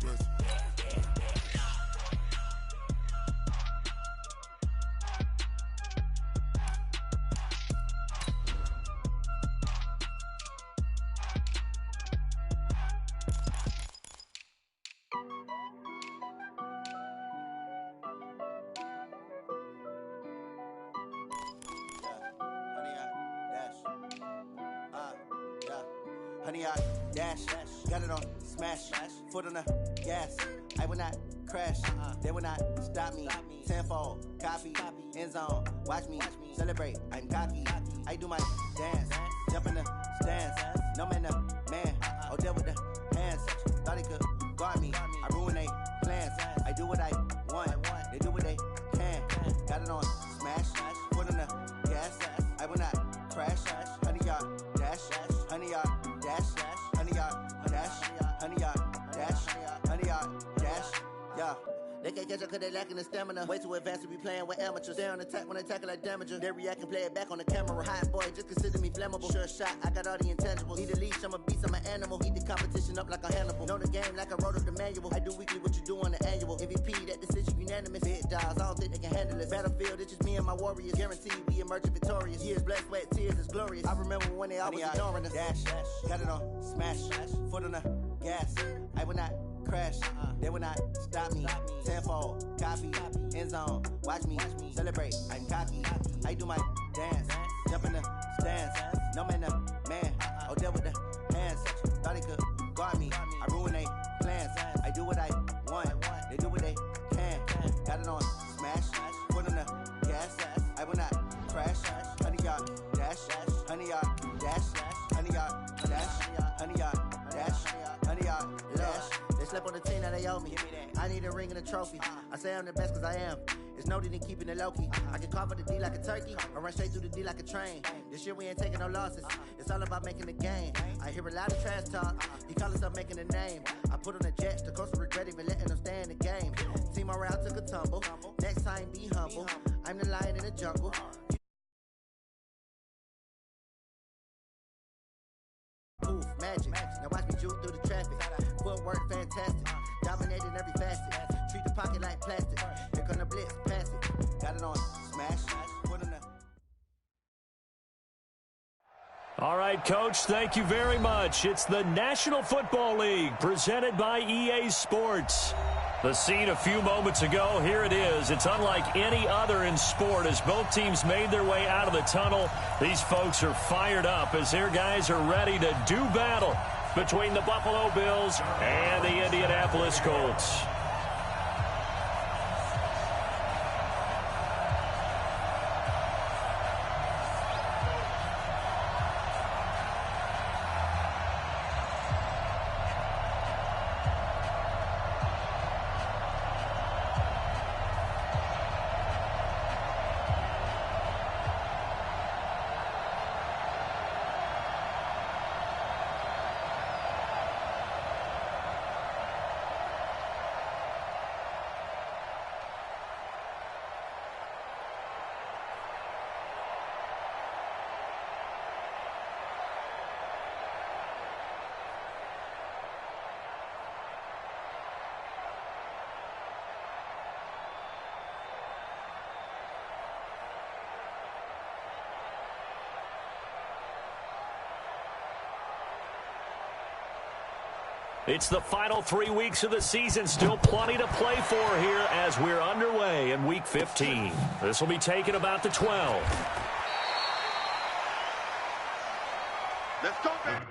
Smith. Honey, I dash, got it on smash, foot on the gas. I will not crash, they will not stop me. Tenfold, copy, end zone, watch me celebrate. I'm cocky, I do my dance, jump in the stands. No man, man, oh deal with the hands. Thought he could guard me, I ruin they plans. I do what I want, they do what they can. Got it on smash, foot on the gas. I will not crash, honey, y'all dash, honey, y'all dash, honey, y'all dash, honey, y'all dash, honey, y'all dash, yeah. They can't catch up cause they lacking the stamina. Way too advanced to be playing with amateurs. Stay on attack when they tackle like damager. They react and play it back on the camera. Hot boy, just consider me flammable. Sure shot, I got all the intangibles. Need a leash, I'm a beast, I'm an animal. Eat the competition up like a Hannibal. Know the game like I wrote up the manual. I do weekly what you do on the annual. MVP, that decision unanimous. Big dogs, I don't think they can handle it. Battlefield, it's just me and my warriors. Guaranteed we emerge victorious. Years, blood, sweat, tears, is glorious. I remember when they always ignoring us. Dash, got it on smash, foot on the gas. I will not crash, they will not stop me. Tenfold, copy, end zone, watch me celebrate. I'm cocky, I do my dance, jump in the stands. No man, man, oh deal with the hands. Thought he could guard me, I ruin they plans. I do what I want, they do what they can. Got it on smash, foot on the gas. I will not crash, honey, y'all dash, honey, y'all dash, honey, y'all dash, honey, y'all dash, honey, y'all dash. They slept on the team, now they owe me. I need a ring and a trophy. I say I'm the best cause I am. It's noted in keeping it low-key. I can carve up the D like a turkey, or run straight through the D like a train. This year we ain't taking no losses. It's all about making the game. I hear a lot of trash talk. He call himself making a name. I put on the Jets, the coach regret even letting them stay in the game. Team morale took a tumble. Next time be humble. I'm the lion in the jungle. Oof, magic. Now watch me juke through the traffic. Footwork fantastic. Dominating every facet. Treat the pocket like plastic. Here come the blitz, pass it. Got it on smash. Put in the... All right, Coach, thank you very much. It's the National Football League presented by EA Sports. The scene a few moments ago, here it is. It's unlike any other in sport as both teams made their way out of the tunnel. These folks are fired up as their guys are ready to do battle between the Buffalo Bills and the Indianapolis Colts. It's the final 3 weeks of the season. Still plenty to play for here as we're underway in Week 15. This will be taken about the 12. Let's go, man.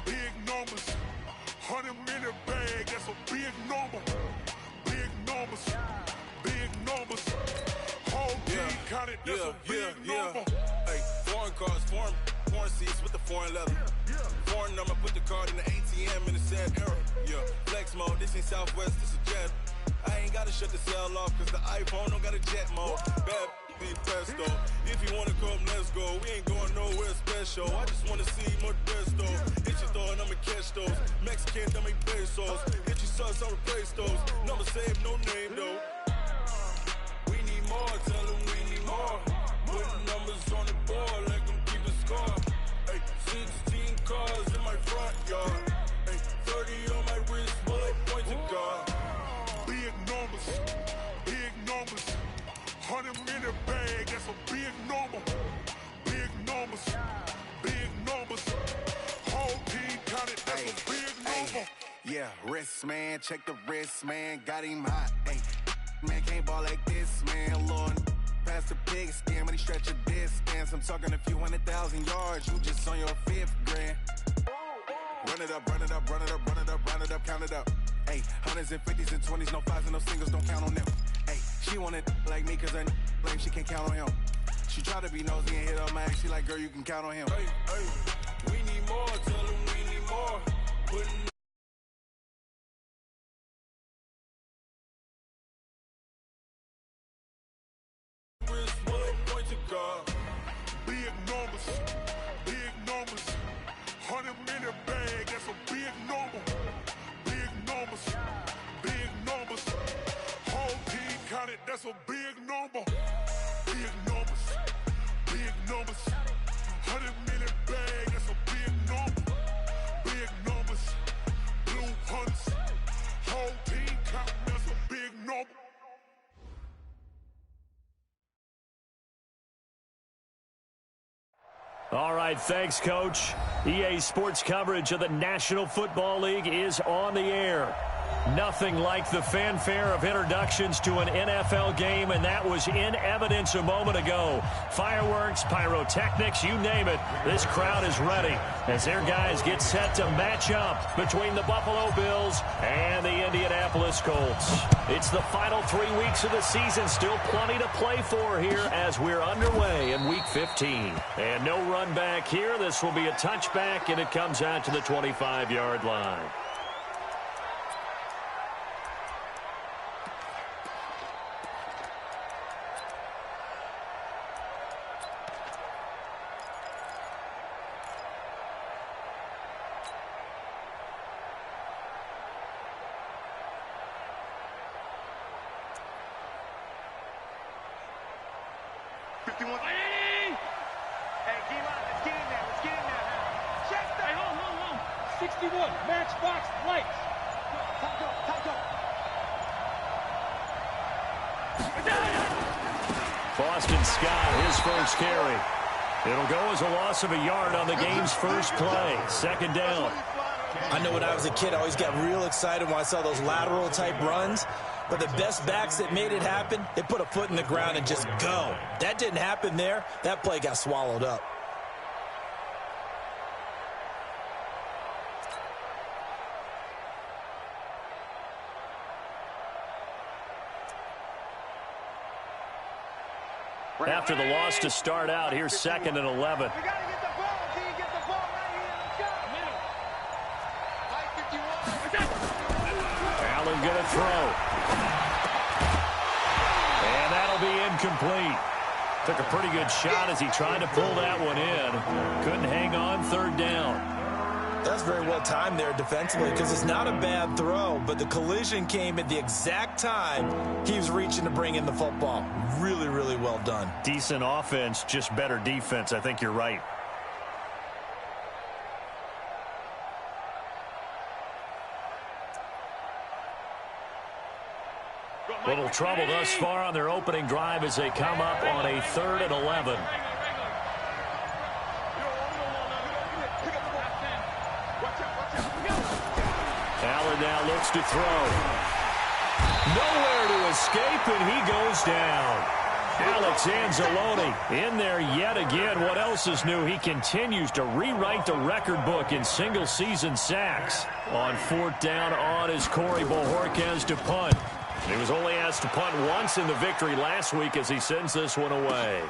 Big numbers, 100-minute bag, that's a big number. Big numbers, whole team counted, that's a big number. Hey, foreign cars, foreign seats with the foreign leather. Foreign number, put the card in the ATM in the sad era. Yeah, flex mode, this ain't Southwest, this a jet. I ain't gotta shut the cell off, cause the iPhone don't got a jet mode. Bad be presto. If you wanna come, let's go. We ain't going nowhere special. I just wanna see more Modesto. Hit your thought, I'ma catch those. Mexican, that make pesos. Hit your sus, I'll replace those. Number save, no name though. We need more, tell them we need more. Putting numbers on the board, like them keep a score. Ay, 16 cars in my front yard. Ay, 30 on my wrist, bullet point to God. Big numbers, big numbers. 100 in a bag, that's a big number. Big numbers, big numbers. Whole team counted, that's a big number. Yeah, wrist, man, check the wrist, man. Got him hot, ayy. Man, can't ball like this, man. Lord, past the pig skin, when he stretch a distance. I'm talking a few 100,000 yards, you just on your 5th grand. Run it up, run it up, run it up, run it up, run it up, count it up. Ayy, 100s and 50s and 20s, no 5s and no singles, don't count on them. Ayy, she want it like me, cause her blame, she can't count on him. She try to be nosy and hit up my ass, she like, girl, you can count on him. Hey, hey, we need more, tell them we need more. Putting wrist, bullet point to God. Big numbers, big numbers. 100 in a bag, that's a big number. Big numbers, big numbers. Whole team counted, that's a big number. Big numbers, big numbers. 100 in a bag, that's a big number. Big numbers, blue hunts. Whole team counting, that's a big number. All right, thanks, Coach. EA Sports coverage of the National Football League is on the air. Nothing like the fanfare of introductions to an NFL game, and that was in evidence a moment ago. Fireworks, pyrotechnics, you name it. This crowd is ready as their guys get set to match up between the Buffalo Bills and the Indianapolis Colts. It's the final 3 weeks of the season. Still plenty to play for here as we're underway in Week 15. And no run back here. This will be a touchback, and it comes out to the 25-yard line. Boston Scott, his first carry. It'll go as a loss of a yard on the game's first play. Second down. I know when I was a kid, I always got real excited when I saw those lateral type runs. But the best backs that made it happen, they put a foot in the ground and just go. That didn't happen there. That play got swallowed up. After the loss to start out, here's 2nd and 11. We got to get the ball. Can you get the ball right here? Let's go. Allen going to throw. And that'll be incomplete. Took a pretty good shot as he tried to pull that one in. Couldn't hang on. 3rd down. That's very well timed there defensively because it's not a bad throw, but the collision came at the exact time he was reaching to bring in the football. Really, really well done. Decent offense, just better defense. I think you're right. Little trouble thus far on their opening drive as they come up on a 3rd and 11. Allen now looks to throw. Nowhere to escape, and he goes down. Alex Anzalone in there yet again. What else is new? He continues to rewrite the record book in single-season sacks. On 4th down on is Corey Bojorquez to punt. He was only asked to punt once in the victory last week as he sends this one away.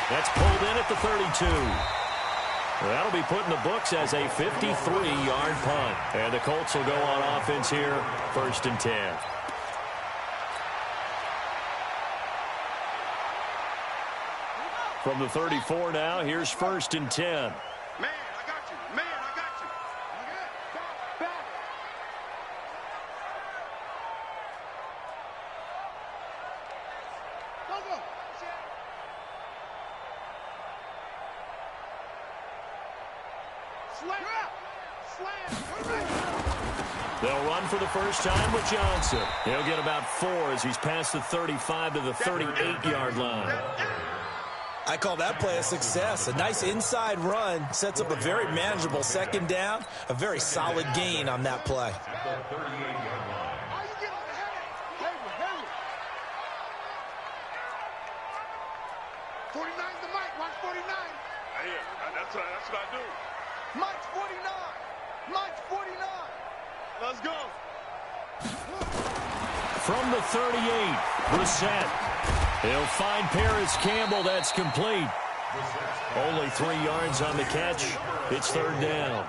That's pulled in at the 32. That'll be put in the books as a 53-yard punt. And the Colts will go on offense here, 1st and 10. From the 34 now, here's 1st and 10. Man, I got you. Man, I got you. Back. Go. Slam. They'll run for the first time with Johnson. He'll get about 4 as he's past the 35 to the 38-yard line. I call that play a success. A nice inside run sets up a very manageable 2nd down. A very solid gain on that play. That's what I do. Mike's 49. Let's go. From the 38, Brissett. He'll find Paris Campbell. That's complete. Only 3 yards on the catch. It's 3rd down.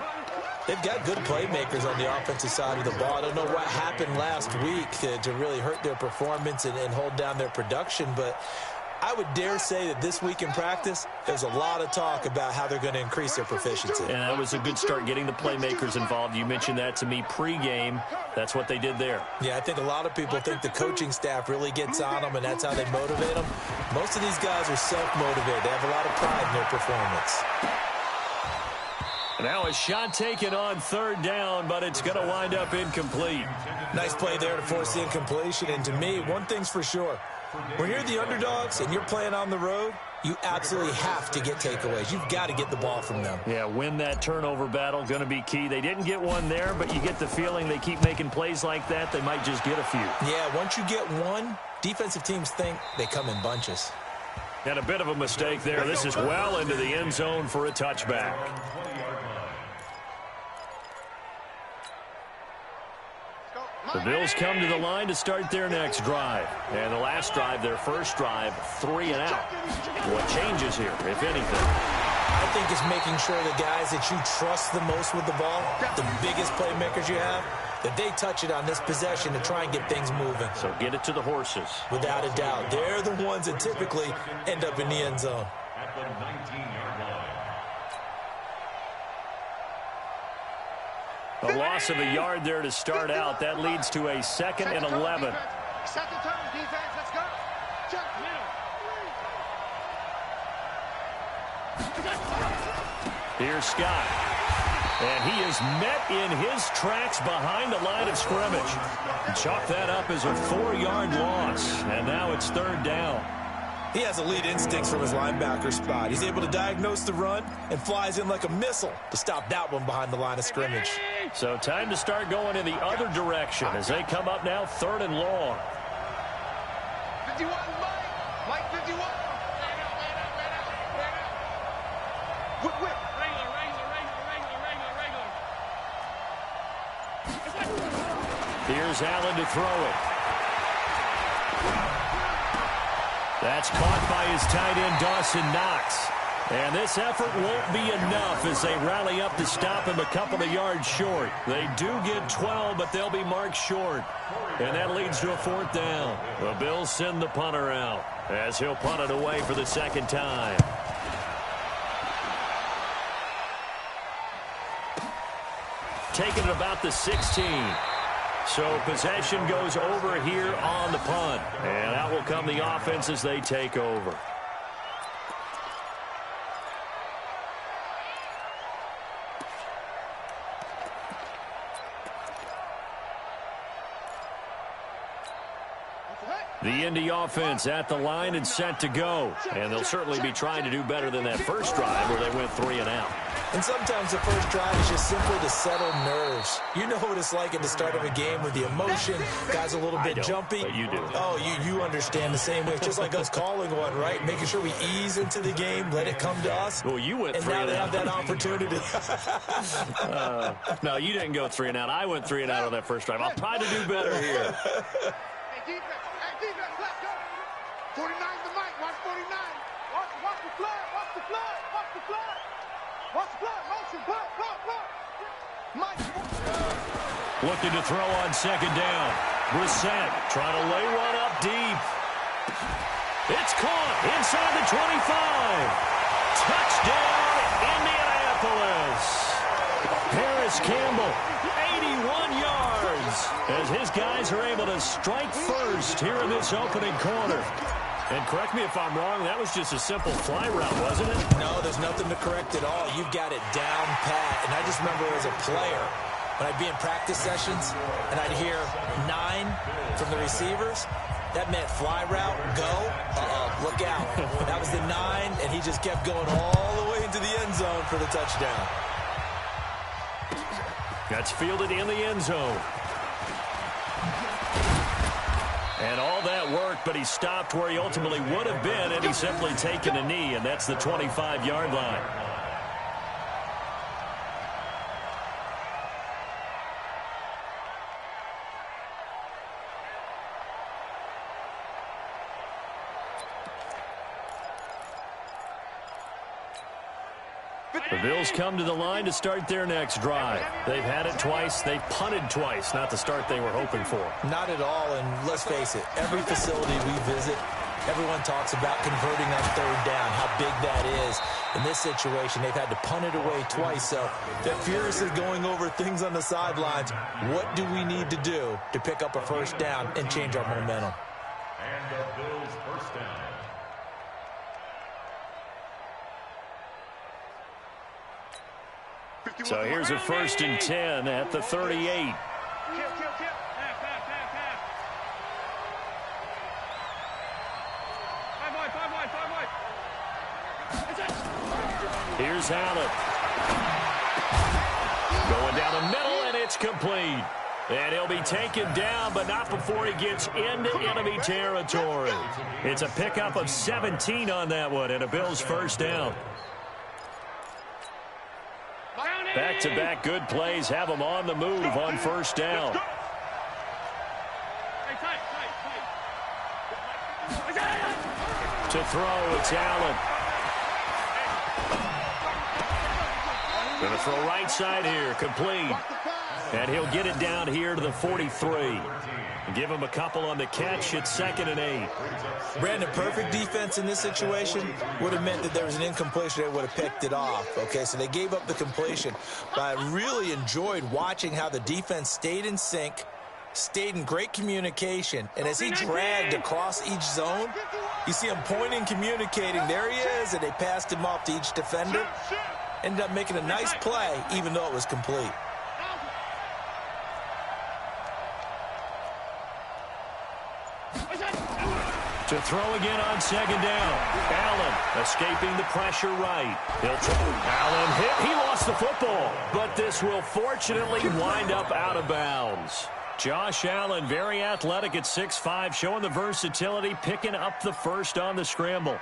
They've got good playmakers on the offensive side of the ball. I don't know what happened last week to really hurt their performance and hold down their production, but I would dare say that this week in practice, there's a lot of talk about how they're going to increase their proficiency. And that was a good start, getting the playmakers involved. You mentioned that to me pregame. That's what they did there. Yeah, I think a lot of people think the coaching staff really gets on them, and that's how they motivate them. Most of these guys are self-motivated. They have a lot of pride in their performance. Now a shot taken on 3rd down, but it's going to wind up incomplete. Nice play there to force the incompletion. And to me, one thing's for sure. When you're the underdogs and you're playing on the road, you absolutely have to get takeaways. You've got to get the ball from them. Yeah, win that turnover battle, going to be key. They didn't get one there, but you get the feeling they keep making plays like that, they might just get a few. Yeah, once you get one, defensive teams think they come in bunches. And a bit of a mistake there. This is well into the end zone for a touchback. The Bills come to the line to start their next drive. And the last drive, their first drive, 3 and out. What changes here, if anything? I think it's making sure the guys that you trust the most with the ball, the biggest playmakers you have, that they touch it on this possession to try and get things moving. So get it to the horses. Without a doubt. They're the ones that typically end up in the end zone. At the 19-yard line. A loss of a yard there to start out. That leads to a 2nd and 11. Second turn, defense, let's go. Check, middle. Here's Scott. And he is met in his tracks behind the line of scrimmage. Chalk that up as a 4-yard loss. And now it's 3rd down. He has elite instincts from his linebacker spot. He's able to diagnose the run and flies in like a missile to stop that one behind the line of scrimmage. So time to start going in the other direction as they come up now 3rd and long. 51, Mike 51. Whip. Regular. Here's Allen to throw it. That's caught by his tight end, Dawson Knox. And this effort won't be enough as they rally up to stop him a couple of yards short. They do get 12, but they'll be marked short. And that leads to a 4th down. The Bills send the punter out as he'll punt it away for the 2nd time. Taking it about the 16. So possession goes over here on the punt. And out will come the offense as they take over. The Indy offense at the line and set to go. And they'll certainly be trying to do better than that first drive where they went 3 and out. And sometimes the first drive is just simply to settle nerves. You know what it's like at the start of a game with the emotion. Guys a little bit jumpy. But you do. Oh, you understand the same way. It's just like us calling one, right? Making sure we ease into the game, let it come to us. Well, you went and 3 now and they out. have that opportunity. No, you didn't go 3 and out. I went 3 and out on that first drive. I'll try to do better here. Hey, defense, let's go. 49 to Mike, watch 49. Watch the flood, watch the flood, watch the flood. Watch the flood, motion, blood. Mike. Looking to throw on 2nd down. Brissett trying to lay one up deep. It's caught inside the 25. Touchdown, Indianapolis. Harris Campbell, 81 yards, as his guys are able to strike first here in this opening quarter. And correct me if I'm wrong, that was just a simple fly route, wasn't it? No, there's nothing to correct at all. You've got it down pat. And I just remember as a player, when I'd be in practice sessions and I'd hear 9 from the receivers, that meant fly route, go, look out. That was the 9, and he just kept going all the way into the end zone for the touchdown. That's fielded in the end zone. And all that worked, but he stopped where he ultimately would have been, and he's simply taken a knee, and that's the 25-yard line. The Bills come to the line to start their next drive. They've had it twice. They've punted twice. Not the start they were hoping for. Not at all, and let's face it, every facility we visit, everyone talks about converting on third down, how big that is. In this situation, they've had to punt it away twice, so they're furiously going over things on the sidelines. What do we need to do to pick up a first down and change our momentum? And the Bills' first down. So here's a 1st and 10 at the 38. Here's Allen. Going down the middle, and it's complete. And he'll be taken down, but not before he gets into enemy territory. It's a pickup of 17 on that one, and a Bills first down. Back-to-back good plays have them on the move on first down. To throw, it's Allen. Going to throw right side here, complete. And he'll get it down here to the 43. Give him a couple on the catch. It's 2nd and 8. Brandon, perfect defense in this situation would have meant that there was an incompletion. They would have picked it off. Okay, so they gave up the completion. But I really enjoyed watching how the defense stayed in sync, stayed in great communication. And as he dragged across each zone, you see him pointing, communicating. There he is, and they passed him off to each defender. Ended up making a nice play, even though it was complete. To throw again on 2nd down. Allen escaping the pressure right. He'll try. Allen hit. He lost the football. But this will fortunately wind up out of bounds. Josh Allen, very athletic at 6'5", showing the versatility, picking up the first on the scramble.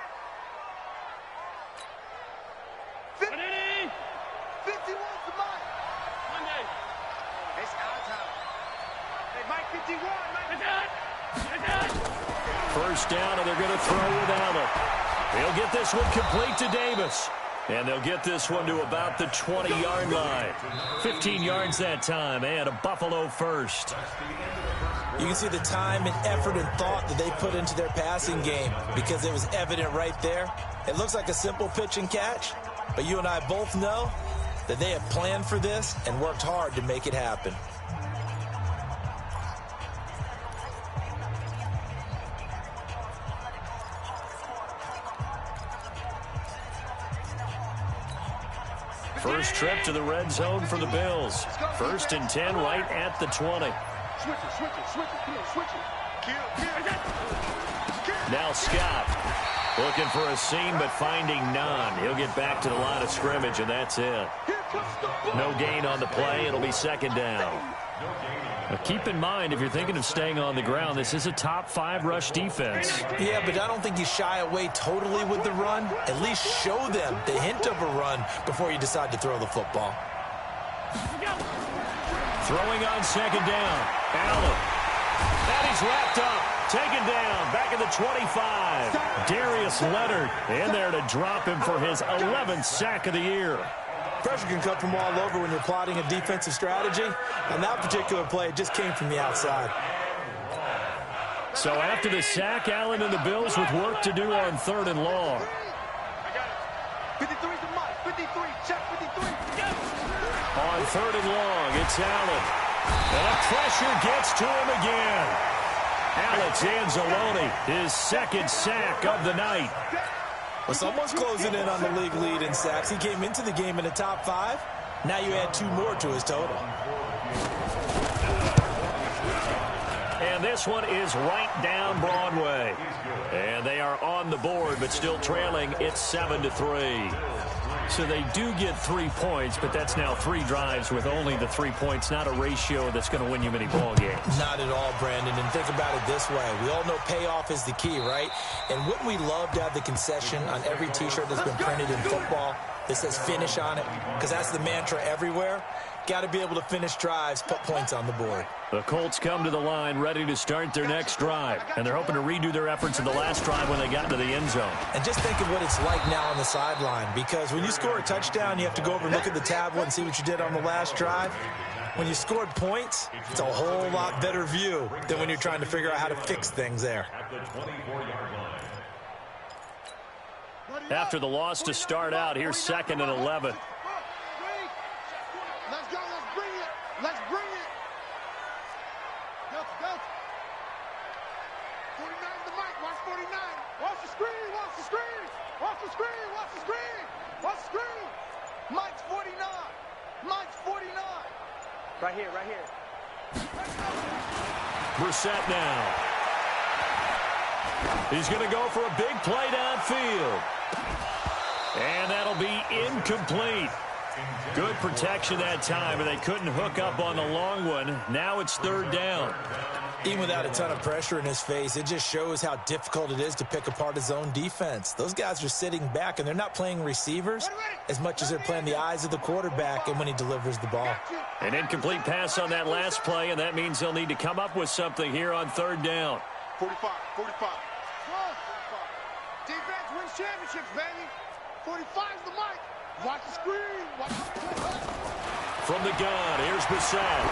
51's the mark. Monday. It's our time. Hey, Mike 51. First down, and they're going to throw with Allen. He'll get this one complete to Davis. And they'll get this one to about the 20-yard line. 15 yards that time, and a Buffalo first. You can see the time and effort and thought that they put into their passing game because it was evident right there. It looks like a simple pitch and catch, but you and I both know that they have planned for this and worked hard to make it happen. First trip to the red zone for the Bills. 1st and 10 right at the 20. Now Scott looking for a seam but finding none. He'll get back to the line of scrimmage, and that's it. No gain on the play. It'll be 2nd down. Now keep in mind, if you're thinking of staying on the ground, this is a top 5 rush defense. Yeah, but I don't think you shy away totally with the run. At least show them the hint of a run before you decide to throw the football. Throwing on 2nd down. Allen. And he's wrapped up. Taken down. Back at the 25. Darius Leonard in there to drop him for his 11th sack of the year. Pressure can come from all over when you're plotting a defensive strategy. On that particular play, it just came from the outside. So after the sack, Allen and the Bills with work to do on 3rd and long. 53's the mark. 53. Check 53. On 3rd and long, it's Allen. And the pressure gets to him again. Alex Anzalone, his 2nd sack of the night. Well, someone's closing in on the league lead in sacks. He came into the game in the top 5. Now you add 2 more to his total. And this one is right down Broadway. And they are on the board, but still trailing. It's 7-3. So they do get 3 points, but that's now 3 drives with only the 3 points. Not a ratio that's going to win you many ball games. Not at all, Brandon. And think about it this way. We all know payoff is the key, right? And wouldn't we love to have the concession on every T-shirt that's been printed in football that says finish on it? Because that's the mantra everywhere. Got to be able to finish drives, put points on the board. The Colts come to the line ready to start their next drive. And they're hoping to redo their efforts in the last drive when they got into the end zone. And just think of what it's like now on the sideline. Because when you score a touchdown, you have to go over and look at the tablet and see what you did on the last drive. When you scored points, it's a whole lot better view than when you're trying to figure out how to fix things there. After the loss to start out, here's 2nd and 11. Let's go. Let's bring it. Let's bring it. Go. 49's the mic. Watch 49. Watch the screen. Watch the screen. Watch the screen. Watch the screen. Watch the screen. Mike's 49. Mike's 49. Right here. Right here. Brissett now. He's going to go for a big play downfield. And that'll be incomplete. Good protection that time, but they couldn't hook up on the long one. Now it's 3rd down. Even without a ton of pressure in his face, it just shows how difficult it is to pick apart his own defense. Those guys are sitting back, and they're not playing receivers as much as they're playing the eyes of the quarterback and when he delivers the ball. An incomplete pass on that last play, and that means they'll need to come up with something here on 3rd down. 45. Defense wins championships, baby. 45's the mic. Watch the screen. Watch the screen. From the gun, here's Brissett.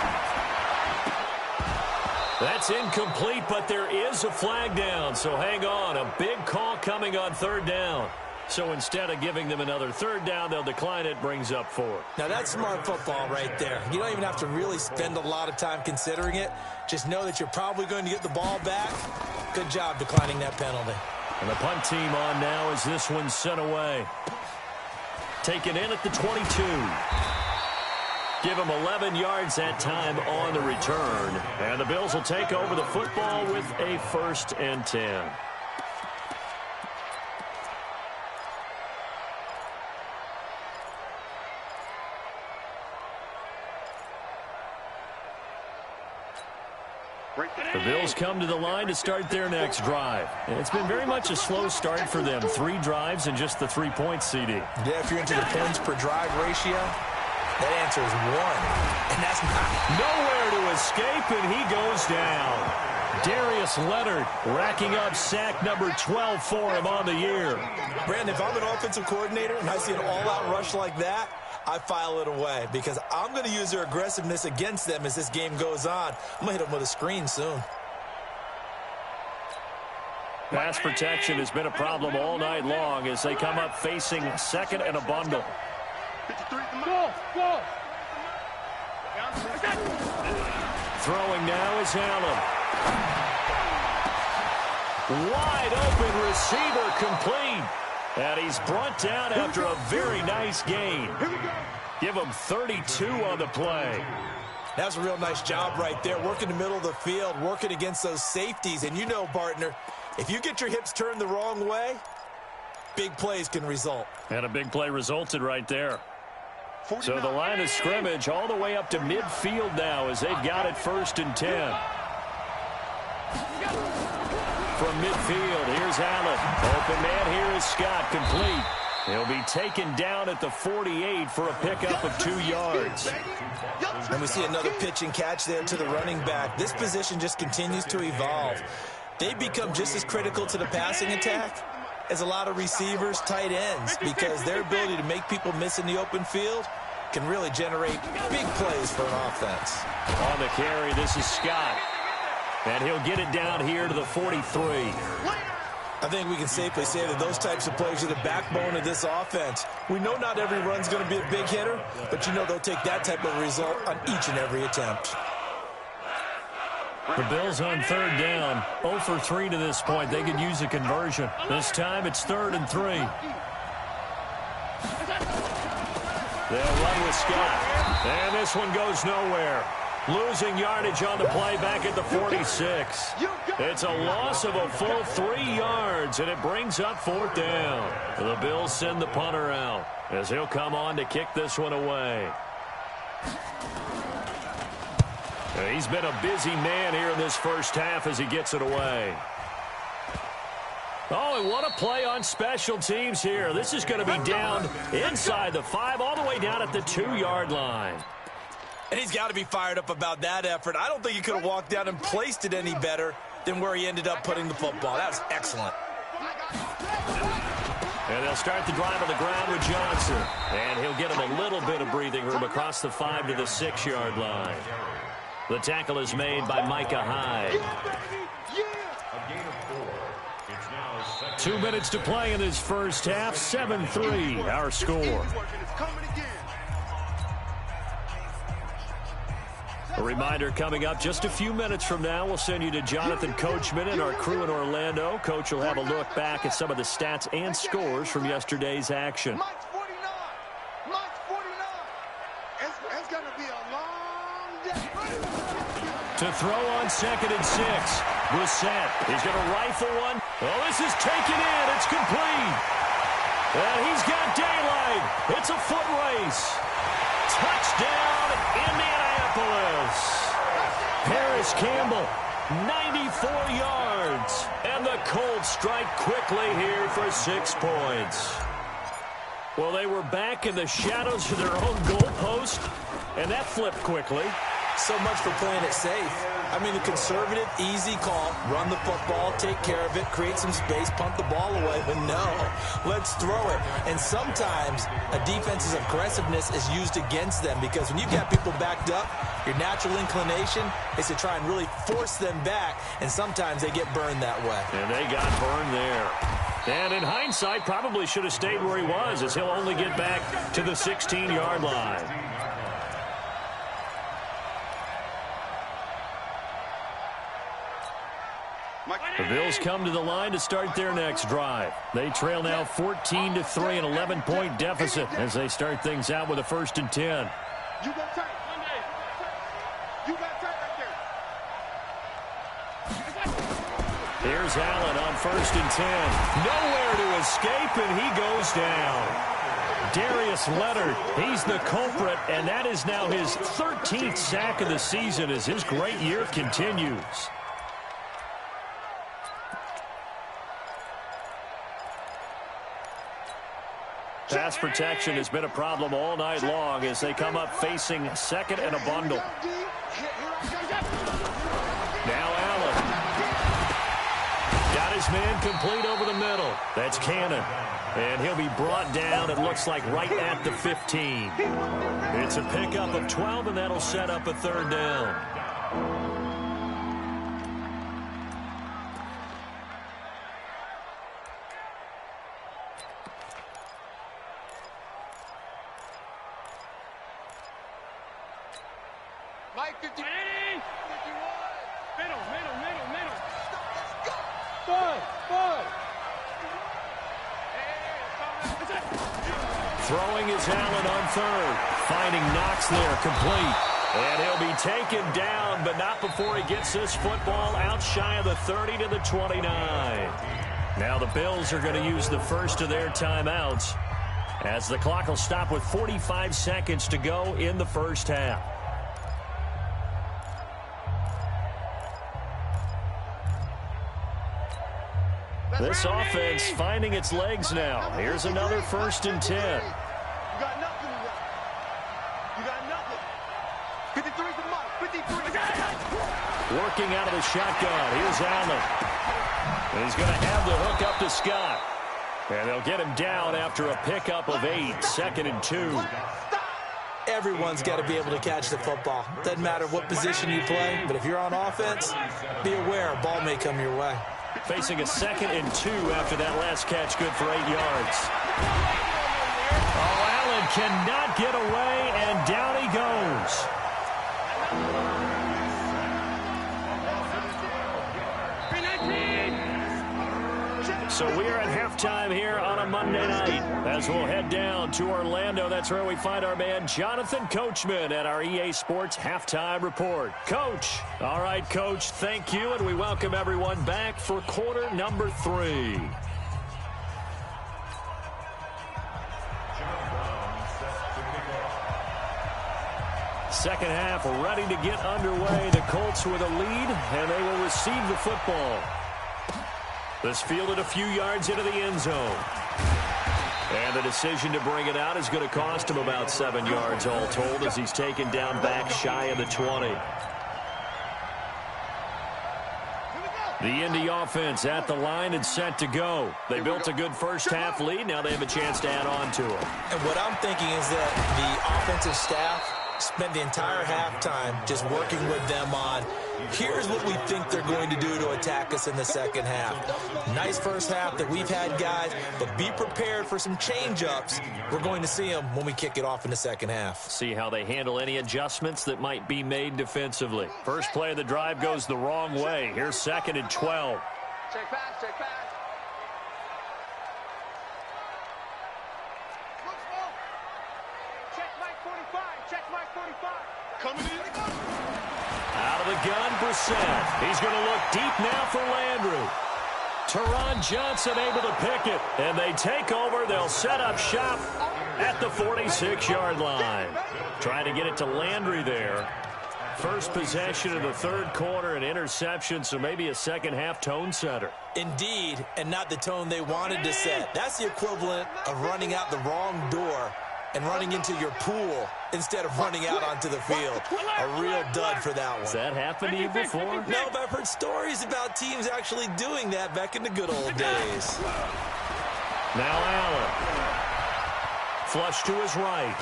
That's incomplete, but there is a flag down, so hang on. A big call coming on 3rd down. So instead of giving them another 3rd down, they'll decline it, brings up 4. Now that's smart football right there. You don't even have to really spend a lot of time considering it. Just know that you're probably going to get the ball back. Good job declining that penalty. And the punt team on now as this one's sent away. Taken in at the 22. Give them 11 yards that time on the return. And the Bills will take over the football with a 1st and 10. The Bills come to the line to start their next drive. And it's been very much a slow start for them. 3 drives and just the 3 points, CD. Yeah, if you're into the points per drive ratio, that answer is 1. And that's not nowhere to escape, and he goes down. Darius Leonard racking up sack number 12 for him on the year. Brandon, if I'm an offensive coordinator and I see an all-out rush like that, I file it away because I'm going to use their aggressiveness against them as this game goes on. I'm going to hit them with a screen soon. Pass protection has been a problem all night long as they come up facing 2nd and a bundle. Throwing now is Allen. Wide open receiver complete. And he's brought down after a very nice gain. Give him 32 on the play. That's a real nice job right there, working the middle of the field, working against those safeties. And you know, partner, if you get your hips turned the wrong way, big plays can result. And a big play resulted right there. So the line of scrimmage all the way up to midfield now as they've got it 1st and 10. From midfield, here's Allen. Open man here is Scott, complete. He'll be taken down at the 48 for a pickup of 2 yards. And we see another pitch and catch there to the running back. This position just continues to evolve. They become just as critical to the passing attack as a lot of receivers, tight ends, because their ability to make people miss in the open field can really generate big plays for an offense. On the carry, this is Scott. And he'll get it down here to the 43. I think we can safely say that those types of plays are the backbone of this offense. We know not every run's going to be a big hitter, but you know they'll take that type of result on each and every attempt. The Bills on third down, 0 for 3 to this point. They could use a conversion. This time it's 3rd and 3. They'll run with Scott. And this one goes nowhere. Losing yardage on the play back at the 46. It's a loss of a full 3 yards, and it brings up 4th down. The Bills send the punter out as he'll come on to kick this one away. He's been a busy man here in this first half as he gets it away. Oh, and what a play on special teams here. This is going to be down inside the 5, all the way down at the 2-yard line. And he's got to be fired up about that effort. I don't think he could have walked down and placed it any better than where he ended up putting the football. That was excellent. And they'll start the drive on the ground with Johnson. And he'll get him a little bit of breathing room across the 5 to the 6-yard line. The tackle is made by Micah Hyde. 2 minutes to play in this first half. 7-3, our score. A reminder coming up just a few minutes from now, we'll send you to Jonathan Coachman and our crew in Orlando. Coach will have a look back at some of the stats and scores from yesterday's action. Mike's 49. Mike's 49. It's going to be a long day. To throw on 2nd and 6. Brissett. He's going to rifle one. Oh, this is taken in. It's complete. And he's got daylight. It's a foot race. Touchdown, Indianapolis. Harris Campbell, 94 yards. And the Colts strike quickly here for 6 points. Well, they were back in the shadows of their own goalpost, and that flipped quickly. So much for playing it safe. I mean, the conservative, easy call, run the football, take care of it, create some space, punt the ball away. But no, let's throw it. And sometimes a defense's aggressiveness is used against them because when you've got people backed up, your natural inclination is to try and really force them back, and sometimes they get burned that way. And they got burned there. And in hindsight, probably should have stayed where he was, as he'll only get back to the 16-yard line. The Bills come to the line to start their next drive. They trail now 14-3, an 11-point deficit as they start things out with a 1st and 10. You got tight. You got tight right there. Here's Allen on 1st and 10. Nowhere to escape, and he goes down. Darius Leonard, he's the culprit, and that is now his 13th sack of the season as his great year continues. Pass protection has been a problem all night long as they come up facing 2nd and a bundle. Now Allen. Got his man complete over the middle. That's Cannon. And he'll be brought down, it looks like, right at the 15. It's a pickup of 12, and that'll set up a 3rd down. Mike 50. 51. Middle. Bud. Throwing is Allen on 3rd. Finding Knox there, complete. And he'll be taken down, but not before he gets this football out shy of the 30 to the 29. Now the Bills are going to use the first of their timeouts as the clock will stop with 45 seconds to go in the first half. This offense finding its legs now. Here's another 1st and 10. You got nothing. You got nothing. 53's the mark. 53. Working out of the shotgun. Here's Allen. And he's going to have the hook up to Scott. And they'll get him down after a pickup of 8. 2nd and 2. Everyone's got to be able to catch the football. Doesn't matter what position you play, but if you're on offense, be aware a ball may come your way. Facing a 2nd and 2 after that last catch, good for 8 yards. Oh, Allen cannot get away, and down he goes. So we are at halftime here on a Monday night as we'll head down to Orlando. That's where we find our man Jonathan Coachman at our EA Sports Halftime Report. Coach. All right, Coach, thank you, and we welcome everyone back for quarter number 3. Second half ready to get underway. The Colts with a lead, and they will receive the football. This fielded a few yards into the end zone. And the decision to bring it out is going to cost him about 7 yards all told as he's taken down back shy of the 20. The Indy offense at the line and set to go. They built a good first half lead. Now they have a chance to add on to it. And what I'm thinking is that the offensive staff spent the entire halftime just working with them on, here's what we think they're going to do to attack us in the second half. Nice first half that we've had, guys, but be prepared for some change-ups. We're going to see them when we kick it off in the second half. See how they handle any adjustments that might be made defensively. First play of the drive goes the wrong way. Here's 2nd and 12. Check pass, check pass. Out of the gun, Brissett. He's going to look deep now for Landry. Teron Johnson able to pick it. And they take over. They'll set up shop at the 46-yard line. Trying to get it to Landry there. First possession of the third quarter, an interception, so maybe a second-half tone setter. Indeed, and not the tone they wanted to set. That's the equivalent of running out the wrong door and running into your pool instead of running out onto the field. A real dud for that one. Has that happened to you before? No, but I've heard stories about teams actually doing that back in the good old days. Now Allen. Flush to his right.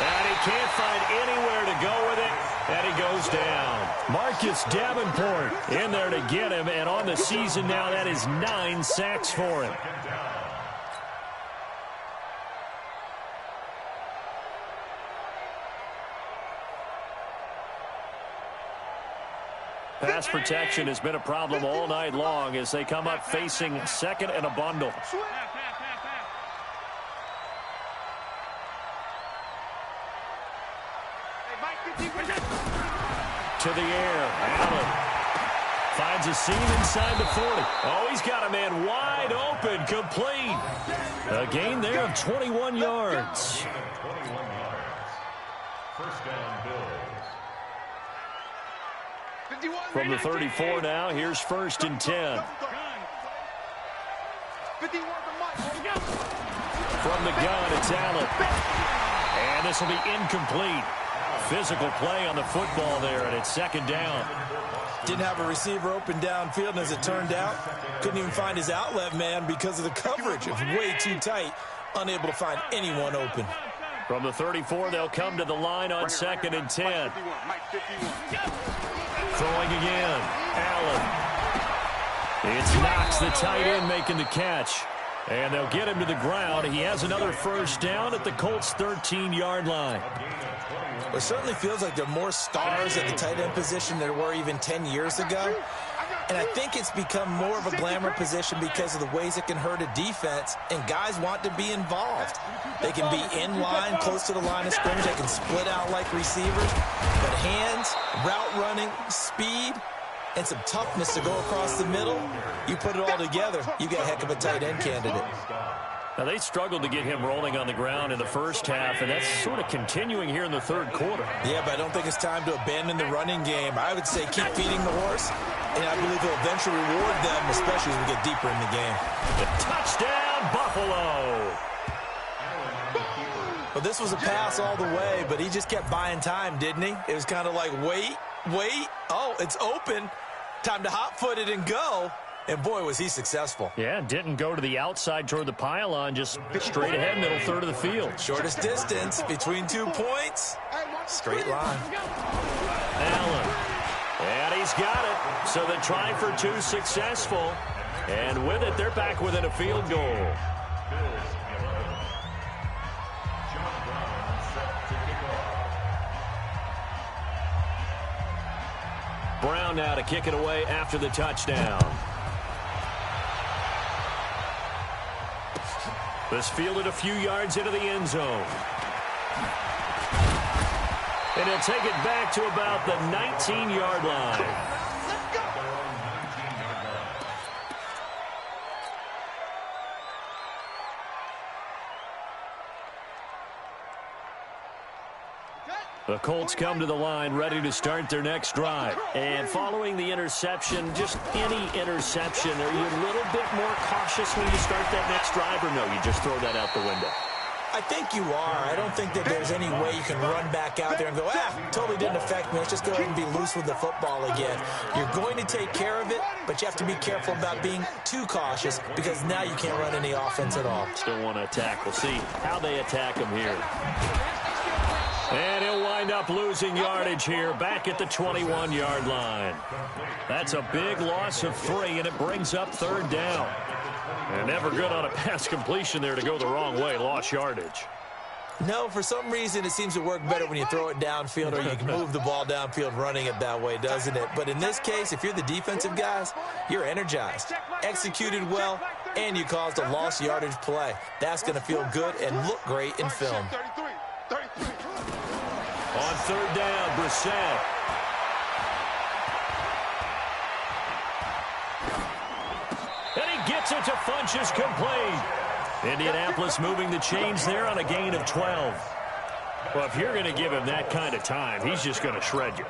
And he can't find anywhere to go with it. And he goes down. Marcus Davenport in there to get him. And on the season now, that is 9 sacks for him. Pass protection has been a problem all night long as they come up facing 2nd and a bundle. To the air, Allen finds a seam inside the 40. Oh, he's got a man wide open, complete. A gain there of 21 yards. 21 yards. First down, Bills. From the 34 now, here's 1st and 10. From the gun, it's Allen. And this will be incomplete. Physical play on the football there, and it's 2nd down. Didn't have a receiver open downfield, and as it turned out, couldn't even find his outlet man because of the coverage. It was way too tight, unable to find anyone open. From the 34, they'll come to the line on 2nd and 10. Throwing again, Allen. It's Knox, the tight end, making the catch. And they'll get him to the ground. He has another first down at the Colts' 13-yard line. It certainly feels like there are more stars at the tight end position than there were even 10 years ago. And I think it's become more of a glamour position because of the ways it can hurt a defense, and guys want to be involved. They can be in line, close to the line of scrimmage. They can split out like receivers. But hands, route running, speed, and some toughness to go across the middle, you put it all together, you get a heck of a tight end candidate. Now, they struggled to get him rolling on the ground in the first half, and that's sort of continuing here in the third quarter. Yeah, but I don't think it's time to abandon the running game. I would say keep feeding the horse, and I believe he'll eventually reward them, especially as we get deeper in the game. Touchdown, Buffalo! Well, this was a pass all the way, but he just kept buying time, didn't he? It was kind of like, wait, oh, it's open. Time to hot-foot it and go. And boy, was he successful. Yeah, didn't go to the outside toward the pylon, just straight ahead, middle third of the field. Shortest distance between 2 points. Straight line. Allen. And he's got it. So the try for 2 successful. And with it, they're back within a field goal. Brown now to kick it away after the touchdown. This fielded a few yards into the end zone. And he'll take it back to about the 19-yard line. The Colts come to the line ready to start their next drive. And following the interception, just any interception, are you a little bit more cautious when you start that next drive, or no, you just throw that out the window? I think you are. I don't think that there's any way you can run back out there and go, totally didn't affect me. Let's just go ahead and be loose with the football again. You're going to take care of it, but you have to be careful about being too cautious because now you can't run any offense at all. Still want to attack. We'll see how they attack him here. And he'll wind up losing yardage here back at the 21-yard line. That's a big loss of 3, and it brings up 3rd down. And never good on a pass completion there to go the wrong way. Lost yardage. No, for some reason it seems to work better when you throw it downfield or you can move the ball downfield running it that way, doesn't it? But in this case, if you're the defensive guys, you're energized, executed well, and you caused a lost yardage play. That's going to feel good and look great in film. On 3rd down, Brissett. And he gets it to Funchess complete. Indianapolis moving the chains there on a gain of 12. Well, if you're going to give him that kind of time, he's just going to shred you.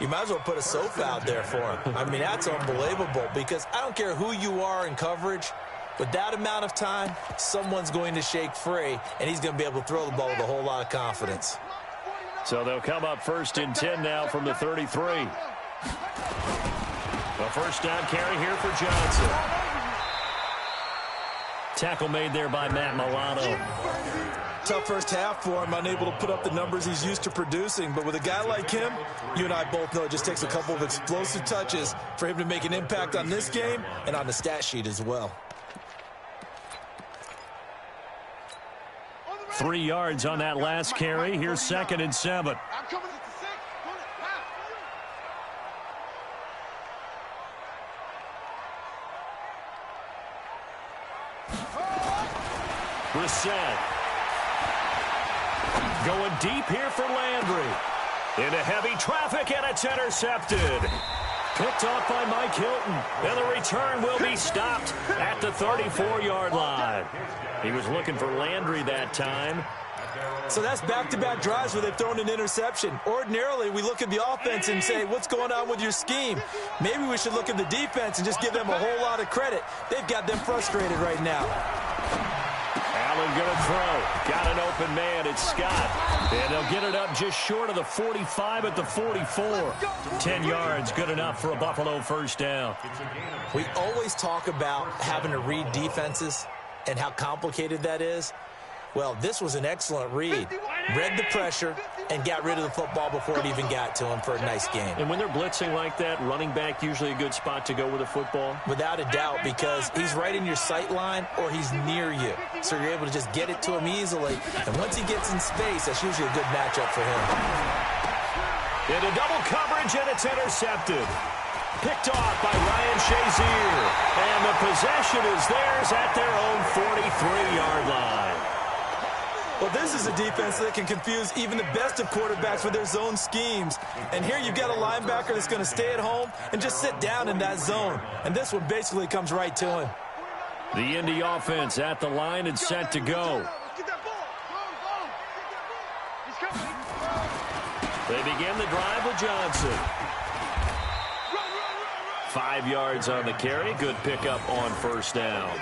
You might as well put a soap out there for him. I mean, that's unbelievable because I don't care who you are in coverage. With that amount of time, someone's going to shake free, and he's going to be able to throw the ball with a whole lot of confidence. So they'll come up 1st and 10 now from the 33. A 1st down carry here for Johnson. Tackle made there by Matt Milano. Tough first half for him, unable to put up the numbers he's used to producing. But with a guy like him, you and I both know it just takes a couple of explosive touches for him to make an impact on this game and on the stat sheet as well. 3 yards on that last carry. Here's 2nd and 7. Brissett. Going deep here for Landry. Into heavy traffic, and it's intercepted. Picked off by Mike Hilton. And the return will be stopped at the 34-yard line. He was looking for Landry that time. So that's back-to-back drives where they've thrown an interception. Ordinarily, we look at the offense and say, what's going on with your scheme? Maybe we should look at the defense and just give them a whole lot of credit. They've got them frustrated right now. Allen going to throw. Got an open man. It's Scott. And they'll get it up just short of the 45 at the 44. 10 yards, good enough for a Buffalo 1st down. We always talk about having to read defenses and how complicated that is. Well, this was an excellent read. Read the pressure and got rid of the football before it even got to him for a nice game. And when they're blitzing like that, running back usually a good spot to go with a football? Without a doubt, because he's right in your sight line or he's near you. So you're able to just get it to him easily. And once he gets in space, that's usually a good matchup for him. Into double coverage, and it's intercepted. Picked off by Ryan Shazier. And the possession is theirs at their own 43-yard line. Well, this is a defense that can confuse even the best of quarterbacks with their zone schemes. And here you've got a linebacker that's going to stay at home and just sit down in that zone. And this one basically comes right to him. The Indy offense at the line and set to go. They begin the drive with Johnson. 5 yards on the carry. Good pickup on 1st down.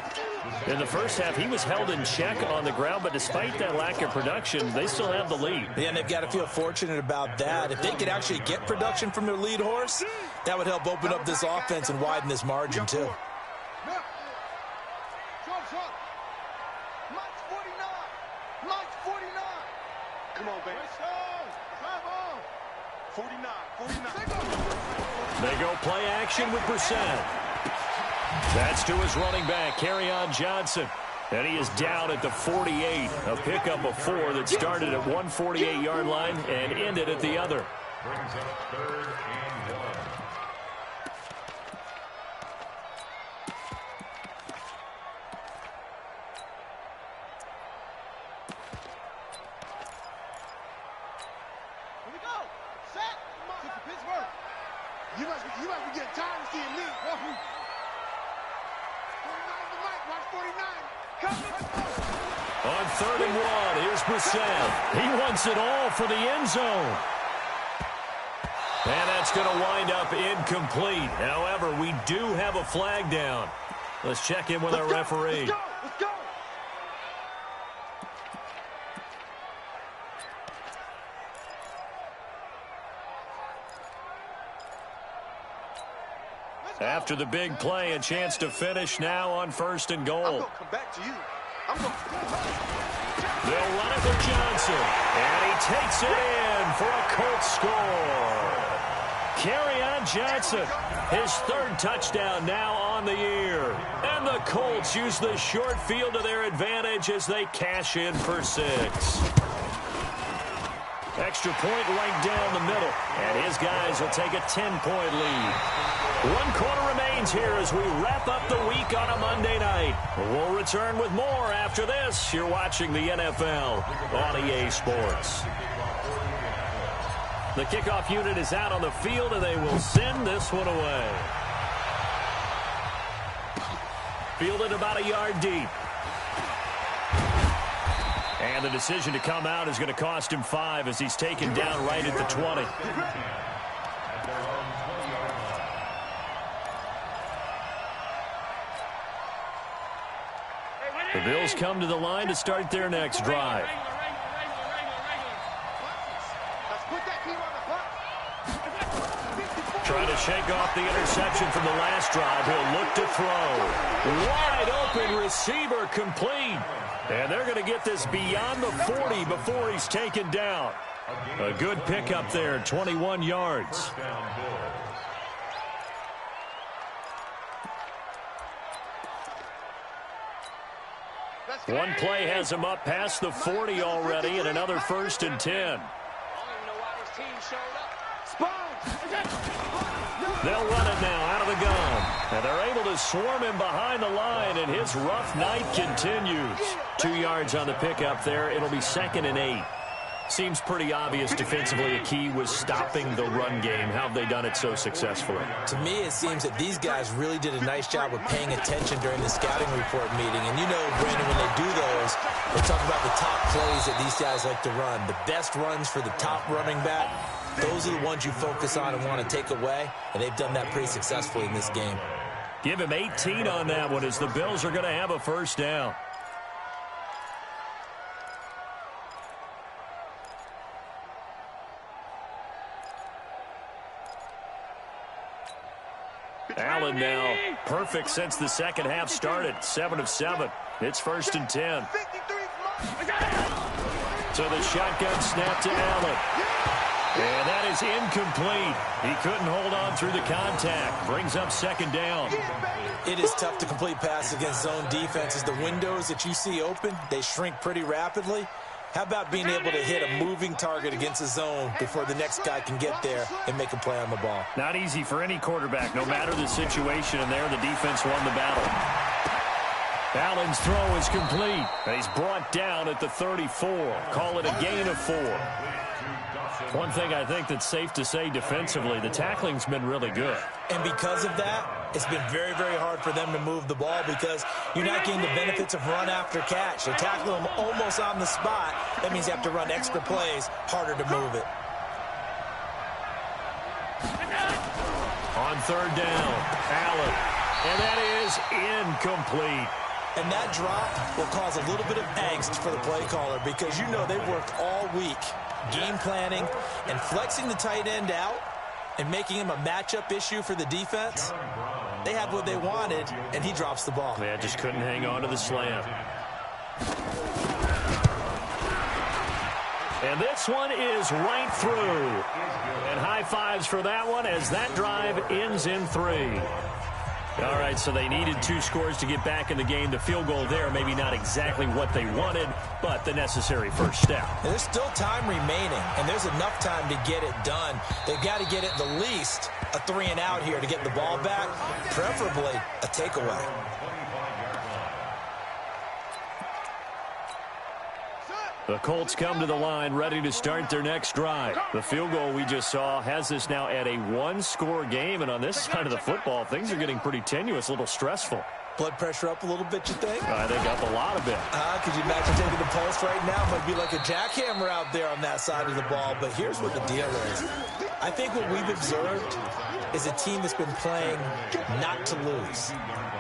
In the first half, he was held in check on the ground, but despite that lack of production, they still have the lead. Yeah, and they've got to feel fortunate about that. If they could actually get production from their lead horse, that would help open up this offense and widen this margin, too. Short. Mike's 49. Mike's 49. Come on, baby. Drive on. 49. They go play action with Brissett. That's to his running back, Kerryon Johnson. And he is down at the 48. A pickup of 4 that started at 148-yard line and ended at the other. Brings up 3rd and 1. Here we go. Set. Kick to Pittsburgh. You must be getting tired of seeing me. 49 to Mike. Watch 49. On 3rd and 1, here's Brissett. He wants it all for the end zone. And that's going to wind up incomplete. However, we do have a flag down. Let's check in with our referee. Let's go. After the big play, a chance to finish now on 1st and goal. I'm going to come back to you. They'll run it for Johnson. And he takes it in for a Colts score. Kerryon Johnson, his 3rd touchdown now on the year. And the Colts use the short field to their advantage as they cash in for 6. Extra point right down the middle. And his guys will take a 10-point lead. 1 quarter remains here as we wrap up the week on a Monday night. We'll return with more after this. You're watching the NFL on EA Sports. The kickoff unit is out on the field, and they will send this one away. Fielded about a yard deep. And the decision to come out is going to cost him 5 as he's taken down right at the 20. The Bills come to the line to start their next drive. Trying to shake off the interception from the last drive. He'll look to throw. Wide open receiver complete. And they're going to get this beyond the 40 before he's taken down. A good pickup there, 21 yards. One play has him up past the 40 already, and another 1st and 10. They'll run it now out of the gun. And they're able to swarm him behind the line, and his rough night continues. 2 yards on the pickup there. It'll be 2nd and 8. Seems pretty obvious defensively a key was stopping the run game. How have they done it so successfully? To me, it seems that these guys really did a nice job of paying attention during the scouting report meeting. And you know, Brandon, when they do those, they talk about the top plays that these guys like to run. The best runs for the top running back, those are the ones you focus on and want to take away. And they've done that pretty successfully in this game. Give him 18 on that one as the Bills are going to have a 1st down. Allen now perfect since the second half started. 7 of 7. It's 1st and 10. So the shotgun snap to Allen. And that is incomplete. He couldn't hold on through the contact. Brings up 2nd down. It is tough to complete passes against zone defenses. The windows that you see open, they shrink pretty rapidly. How about being able to hit a moving target against a zone before the next guy can get there and make a play on the ball? Not easy for any quarterback, no matter the situation, and there the defense won the battle. Allen's throw is complete. He's brought down at the 34. Call it a gain of 4. One thing I think that's safe to say defensively, the tackling's been really good. And because of that, it's been very, very hard for them to move the ball because you're not getting the benefits of run after catch. They tackle them almost on the spot. That means you have to run extra plays, harder to move it. On 3rd down, Allen. And that is incomplete. And that drop will cause a little bit of angst for the play caller because you know they've worked all week game planning and flexing the tight end out and making him a matchup issue for the defense. They had what they wanted, and he drops the ball. Yeah, just couldn't hang on to the slam. And this one is right through. And high fives for that one as that drive ends in 3. All right, so they needed 2 scores to get back in the game. The field goal there, maybe not exactly what they wanted, but the necessary first step. And there's still time remaining, and there's enough time to get it done. They've got to get at the least a 3-and-out here to get the ball back, preferably a takeaway. The Colts come to the line ready to start their next drive. The field goal we just saw has us now at a 1-score game, and on this side of the football, things are getting pretty tenuous, a little stressful. Blood pressure up a little bit, you think? I think up a lot of it. Could you imagine taking the pulse right now? Might be like a jackhammer out there on that side of the ball, but here's what the deal is. I think what we've observed is a team that's been playing not to lose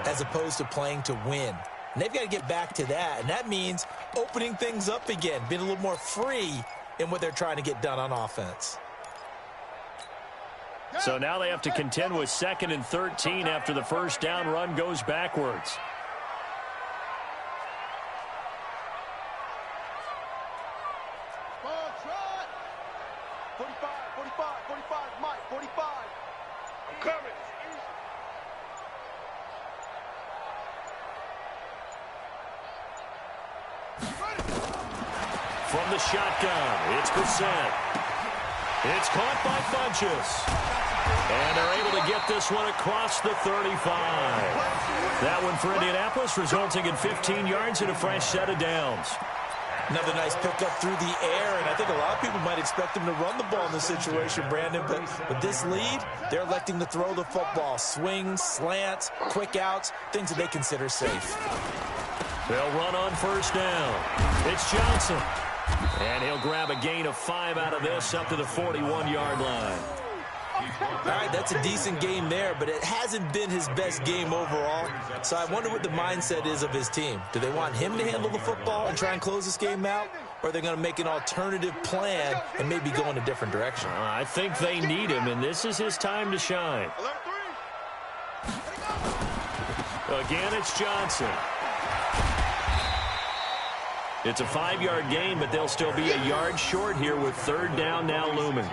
as opposed to playing to win. And they've got to get back to that, and that means opening things up again, being a little more free in what they're trying to get done on offense. So now they have to contend with 2nd and 13 after the first down run goes backwards. Ball trot. 45, Mike, 45. I'm coming. From the shotgun, it's Brissett. It's caught by Funchess. And they're able to get this one across the 35. That one for Indianapolis, resulting in 15 yards and a fresh set of downs. Another nice pickup through the air, and I think a lot of people might expect them to run the ball in this situation, Brandon, but with this lead, they're electing to throw the football. Swings, slants, quick outs, things that they consider safe. They'll run on first down. It's Johnson. And he'll grab a gain of 5 out of this up to the 41-yard line. All right, that's a decent game there, but it hasn't been his best game overall. So I wonder what the mindset is of his team. Do they want him to handle the football and try and close this game out? Or are they going to make an alternative plan and maybe go in a different direction? I think they need him, and this is his time to shine. Again, it's Johnson. It's a 5-yard gain, but they'll still be a yard short here with 3rd down now looming.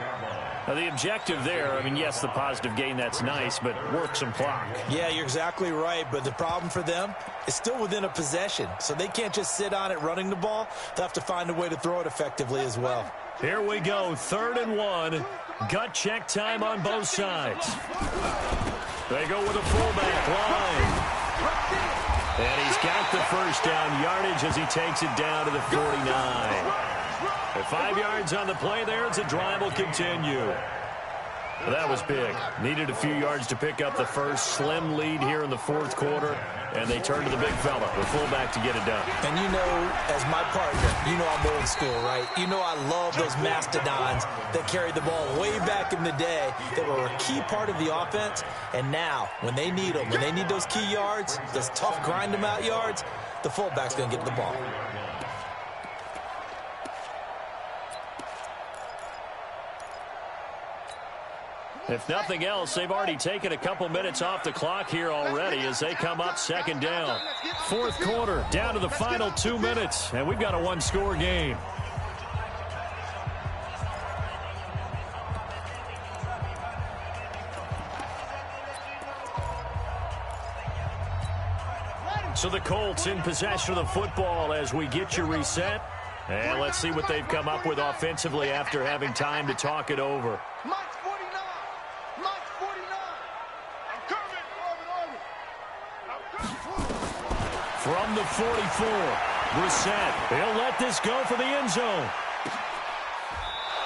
Now, the objective there, I mean, yes, the positive gain, that's nice, but work some clock. Yeah, you're exactly right, but the problem for them is still within a possession, so they can't just sit on it running the ball. They'll have to find a way to throw it effectively as well. Here we go, 3rd and 1. Gut check time on both sides. They go with a fullback line. And he's got the first down yardage as he takes it down to the 49. At 5 yards on the play there, it's a drive will continue. Well, that was big. Needed a few yards to pick up the first. Slim lead here in the 4th quarter, and they turn to the big fella, the fullback, to get it done. And you know, as my partner, you know I'm old school, right? You know I love those mastodons that carried the ball way back in the day that were a key part of the offense. And now, when they need them, when they need those key yards, those tough grind-them-out yards, the fullback's going to get the ball. If nothing else, they've already taken a couple minutes off the clock here already as they come up 2nd down. 4th quarter, down to the final 2 minutes, and we've got a 1-score game. So the Colts in possession of the football as we get you reset. And let's see what they've come up with offensively after having time to talk it over. Mike's 49. Mike's 49. I'm coming. From the 44, Brissett. He'll let this go for the end zone.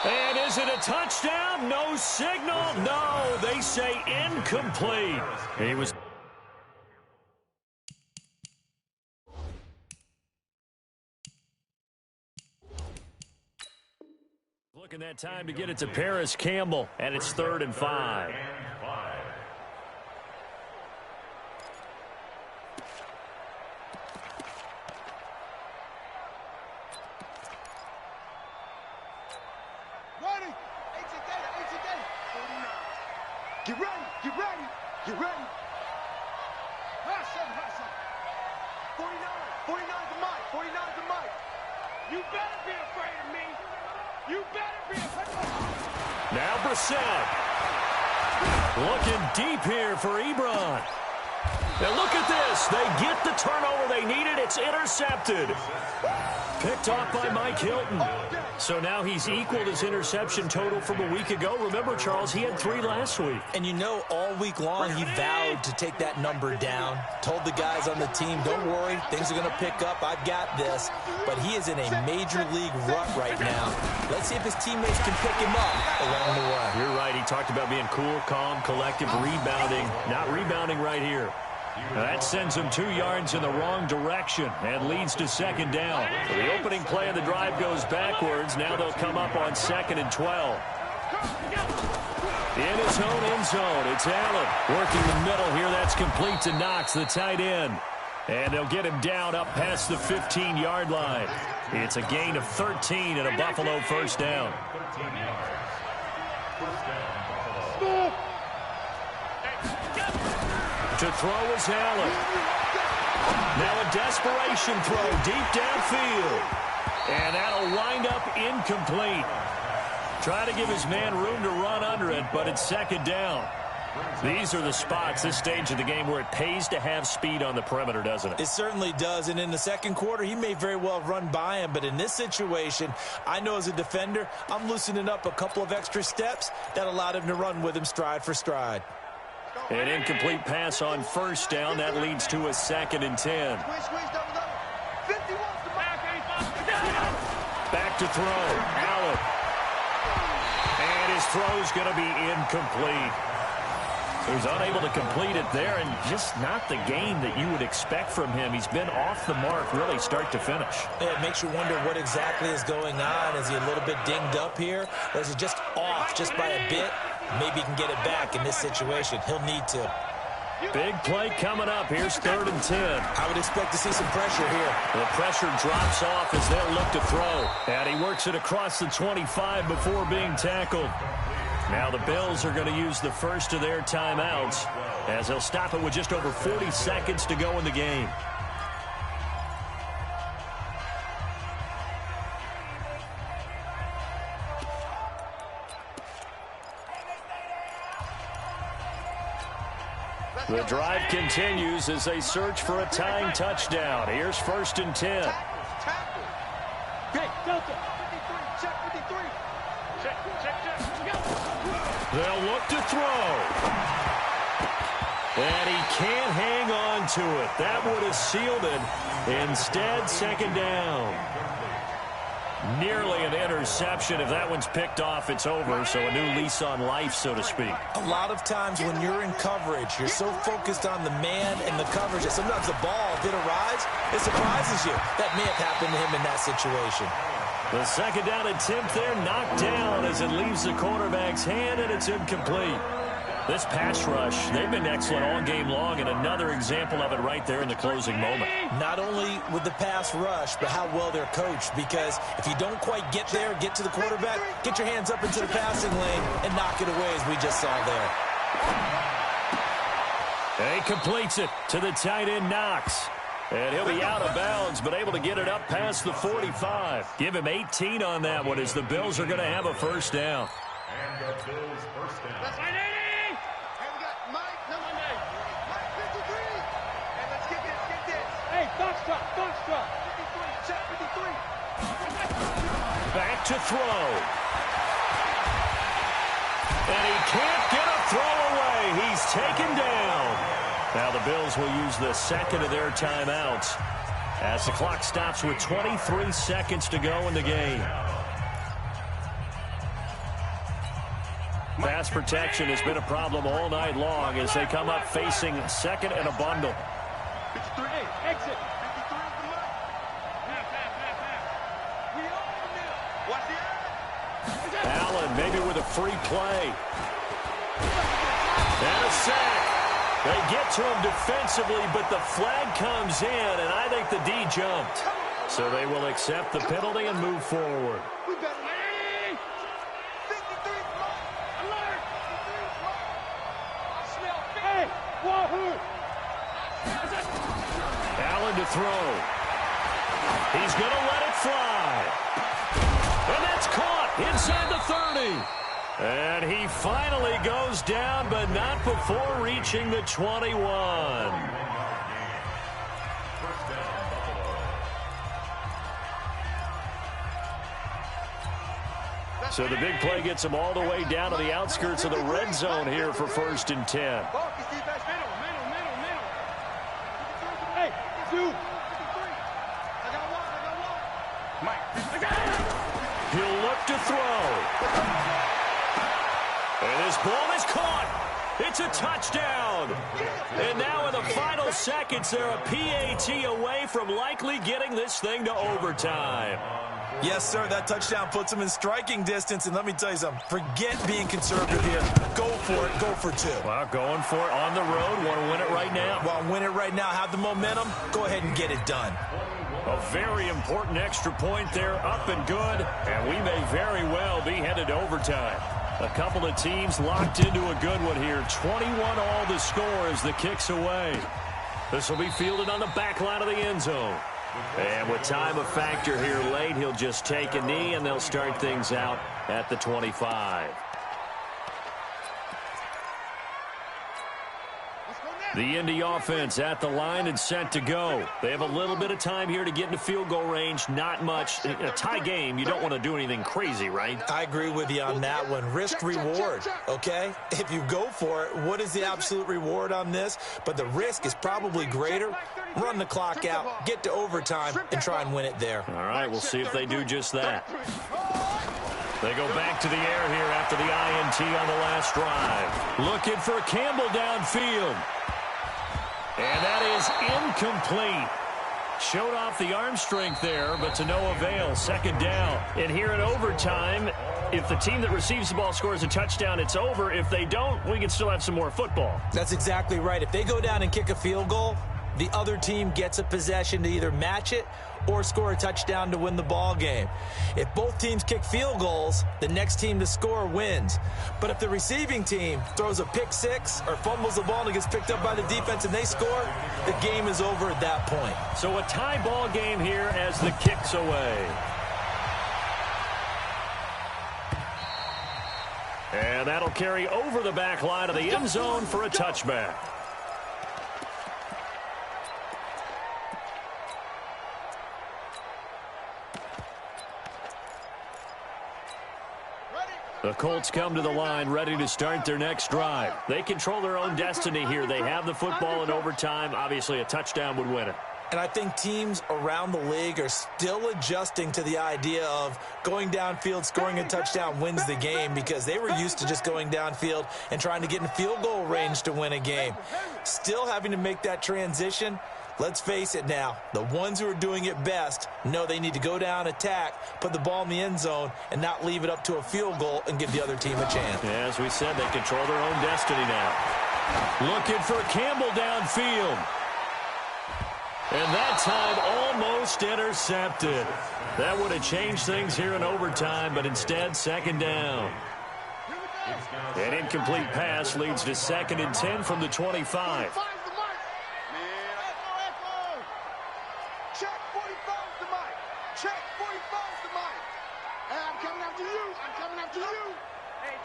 And is it a touchdown? No signal. No, they say incomplete. He was... looking that time to get it to Paris Campbell, and it's 3rd and 5. Ready. Get ready. Get ready. Get ready. 49's the mic. 49's the mic. You better be afraid of me. You better be afraid of me. Now Brissett. Looking deep here for Ebron. And look at this. They get the turnover they needed. It's intercepted. Picked off by Mike Hilton. So now he's equaled his interception total from a week ago. Remember, Charles, he had 3 last week. And you know, all week long, he vowed to take that number down. Told the guys on the team, don't worry, things are going to pick up. I've got this. But he is in a major league rut right now. Let's see if his teammates can pick him up along the way. You're right. He talked about being cool, calm, collective, rebounding. Not rebounding right here. That sends him 2 yards in the wrong direction and leads to second down. So the opening play of the drive goes backwards. Now they'll come up on 2nd and 12. In his own end zone, it's Allen working the middle here. That's complete to Knox, the tight end. And they'll get him down up past the 15-yard line. It's a gain of 13 and a Buffalo first down. To throw is Allen. Now a desperation throw deep downfield. And that'll wind up incomplete. Try to give his man room to run under it, but it's second down. These are the spots, this stage of the game, where it pays to have speed on the perimeter, doesn't it? It certainly does, and in the second quarter, he may very well run by him, but in this situation, I know as a defender, I'm loosening up a couple of extra steps that allowed him to run with him stride for stride. An incomplete pass on first down. That leads to a 2nd and 10. Back to throw. Allen. And his throw's going to be incomplete. He was unable to complete it there, and just not the game that you would expect from him. He's been off the mark really start to finish. Yeah, it makes you wonder what exactly is going on. Is he a little bit dinged up here, or is it just off just by a bit? Maybe he can get it back in this situation. He'll need to. Big play coming up. Here's 3rd and 10. I would expect to see some pressure here. The pressure drops off as they'll look to throw. And he works it across the 25 before being tackled. Now the Bills are going to use the first of their timeouts as they'll stop it with just over 40 seconds to go in the game. The drive continues as they search for a tying touchdown. Here's 1st and 10. They'll look to throw. And he can't hang on to it. That would have sealed it. Instead, second down. Nearly an interception. If that one's picked off, it's over. So a new lease on life, so to speak. A lot of times when you're in coverage, you're so focused on the man and the coverage that sometimes the ball, if it arrives, it surprises you. That may have happened to him in that situation. The second down attempt there knocked down as it leaves the quarterback's hand, and it's incomplete. This pass rush, they've been excellent all game long, and another example of it right there in the closing moment. Not only with the pass rush, but how well they're coached, because if you don't quite get there, get to the quarterback, get your hands up into the passing lane and knock it away as we just saw there. He completes it to the tight end, Knox. And he'll be out of bounds, but able to get it up past the 45. Give him 18 on that one as the Bills are going to have a first down. And the Bills first down. Hey, we got Mike, number 8. Mike 53. And let's get this. Hey, Foxtrot. 53, check 53. Back to throw. And he can't get a throw away. He's taken down. Now the Bills will use the second of their timeouts as the clock stops with 23 seconds to go in the game. Pass protection has been a problem all night long as they come up facing second and a bundle. 53, exit. 53 is the mark. We all know. Watch the eye. Allen maybe with a free play. And a sack. They get to him defensively, but the flag comes in, and I think the D jumped. So they will accept the penalty and move forward. We better. 53 is mark. Alert. 53 is mark. I smell. Hey, wahoo. Allen to throw. He's going to let it fly. And that's caught inside the 30. And he finally goes down, but not before reaching the 21. So the big play gets him all the way down to the outskirts of the red zone here for 1st and 10. Hey, you. He'll look to throw. And this ball is caught. It's a touchdown. And now in the final seconds, they're a PAT away from likely getting this thing to overtime. Yes, sir, that touchdown puts him in striking distance. And let me tell you something, forget being conservative here. Go for it, go for 2. Well, going for it on the road. Want to win it right now. Well, win it right now, have the momentum, go ahead and get it done. A very important extra point there, up and good, and we may very well be headed to overtime. A couple of teams locked into a good one here. 21 all the score as the kick's away. This will be fielded on the back line of the end zone. And with time a factor here late, he'll just take a knee, and they'll start things out at the 25. The Indy offense at the line and set to go. They have a little bit of time here to get into field goal range. Not much. In a tie game, you don't want to do anything crazy, right? I agree with you on that one. Risk-reward, okay? If you go for it, what is the absolute reward on this? But the risk is probably greater. Run the clock out, get to overtime, and try and win it there. All right, we'll see if they do just that. They go back to the air here after the INT on the last drive. Looking for Campbell downfield. And that is incomplete. Showed off the arm strength there, but to no avail. 2nd down. And here in overtime, if the team that receives the ball scores a touchdown, it's over. If they don't, we can still have some more football. That's exactly right. If they go down and kick a field goal, the other team gets a possession to either match it or score a touchdown to win the ball game. If both teams kick field goals, the next team to score wins. But if the receiving team throws a pick 6 or fumbles the ball and it gets picked up by the defense and they score, the game is over at that point. So a tie ball game here as the kick's away. And that'll carry over the back line of the end zone for a touchback. The Colts come to the line ready to start their next drive. They control their own destiny here. They have the football in overtime. Obviously, a touchdown would win it. And I think teams around the league are still adjusting to the idea of going downfield, scoring a touchdown wins the game, because they were used to just going downfield and trying to get in field goal range to win a game. Still having to make that transition. Let's face it now, the ones who are doing it best know they need to go down, attack, put the ball in the end zone, and not leave it up to a field goal and give the other team a chance. Yeah, as we said, they control their own destiny now. Looking for Campbell downfield. And that time almost intercepted. That would have changed things here in overtime, but instead 2nd down. An incomplete pass leads to 2nd and 10 from the 25.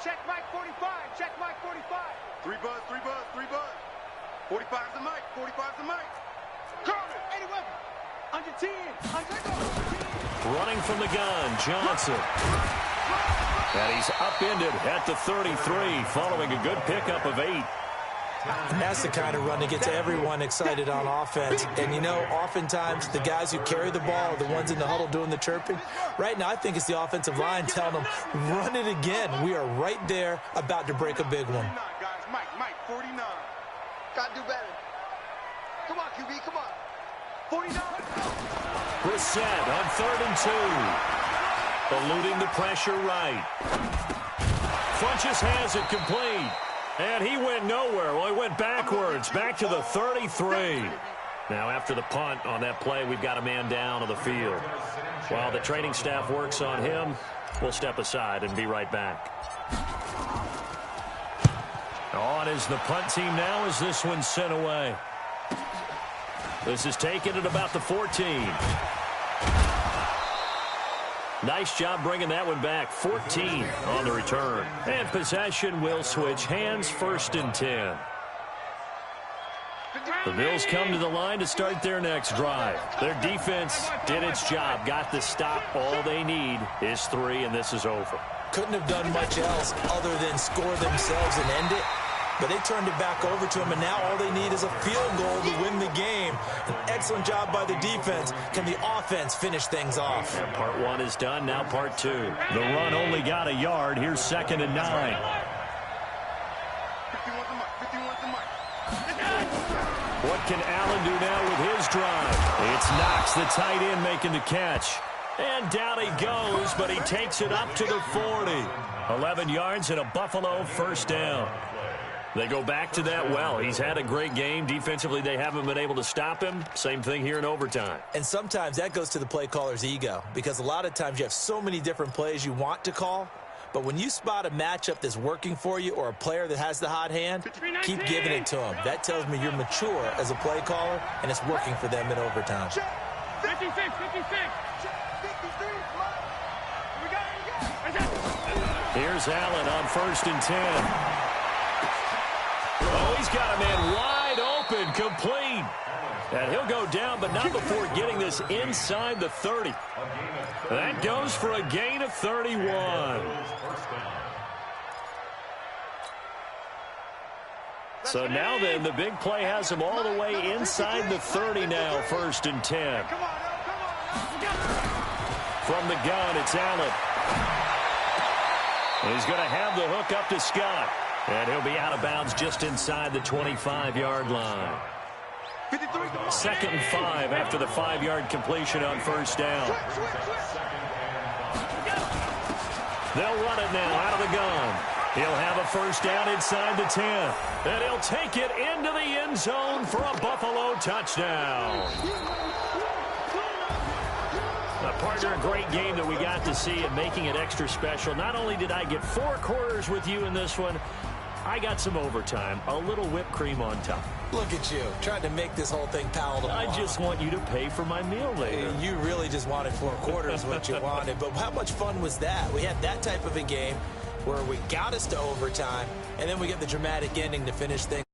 Check Mike 45. Check Mike 45. 3 buzz, 3 buzz, 3 buzz. 45's the mic. 45's the mic. Carter, 81. Under 10. Running from the gun, Johnson. And he's upended at the 33 following a good pickup of 8. And that's the kind of run that gets everyone excited on offense. And, you know, oftentimes the guys who carry the ball are the ones in the huddle doing the chirping. Right now, I think it's the offensive line telling them, run it again. We are right there about to break a big one. Mike, 49. Gotta do better. Come on, QB, come on. 49. Brissett on 3rd and 2. Eluding the pressure right. Funches has it complete. And he went nowhere. Well, he went backwards, back to the 33. Now, after the punt on that play, we've got a man down on the field. While the training staff works on him, we'll step aside and be right back. On is the punt team now as this one's sent away. This is taken at about the 14. Nice job bringing that one back. 14 on the return. And possession will switch hands, 1st and 10. The Bills come to the line to start their next drive. Their defense did its job, got the stop. All they need is 3, and this is over. Couldn't have done much else other than score themselves and end it. But they turned it back over to him, and now all they need is a field goal to win the game. An excellent job by the defense. Can the offense finish things off? Yeah, part 1 is done, now part 2. The run only got a yard. Here's 2nd and 9. What can Allen do now with his drive? It's Knox, the tight end, making the catch. And down he goes, but he takes it up to the 40. 11 yards and a Buffalo 1st down. They go back to that well. He's had a great game. Defensively, they haven't been able to stop him. Same thing here in overtime. And sometimes that goes to the play caller's ego, because a lot of times you have so many different plays you want to call. But when you spot a matchup that's working for you or a player that has the hot hand, keep giving it to him. That tells me you're mature as a play caller, and it's working for them in overtime. 56. Here's Allen on 1st and 10. Oh, he's got a man wide open, complete. And he'll go down, but not before getting this inside the 30. That goes for a gain of 31. So now then, the big play has him all the way inside the 30 now, 1st and 10. From the gun, it's Allen. He's going to have the hook up to Scott. And he'll be out of bounds just inside the 25-yard line. 2nd and 5 after the 5-yard completion on 1st down. They'll run it now out of the gun. He'll have a 1st down inside the 10. And he'll take it into the end zone for a Buffalo touchdown. Partner, a great game that we got to see and making it extra special. Not only did I get 4 quarters with you in this one, I got some overtime, a little whipped cream on top. Look at you, trying to make this whole thing palatable. I just want you to pay for my meal later. You really just wanted 4 quarters what you wanted, but how much fun was that? We had that type of a game where we got us to overtime, and then we get the dramatic ending to finish things.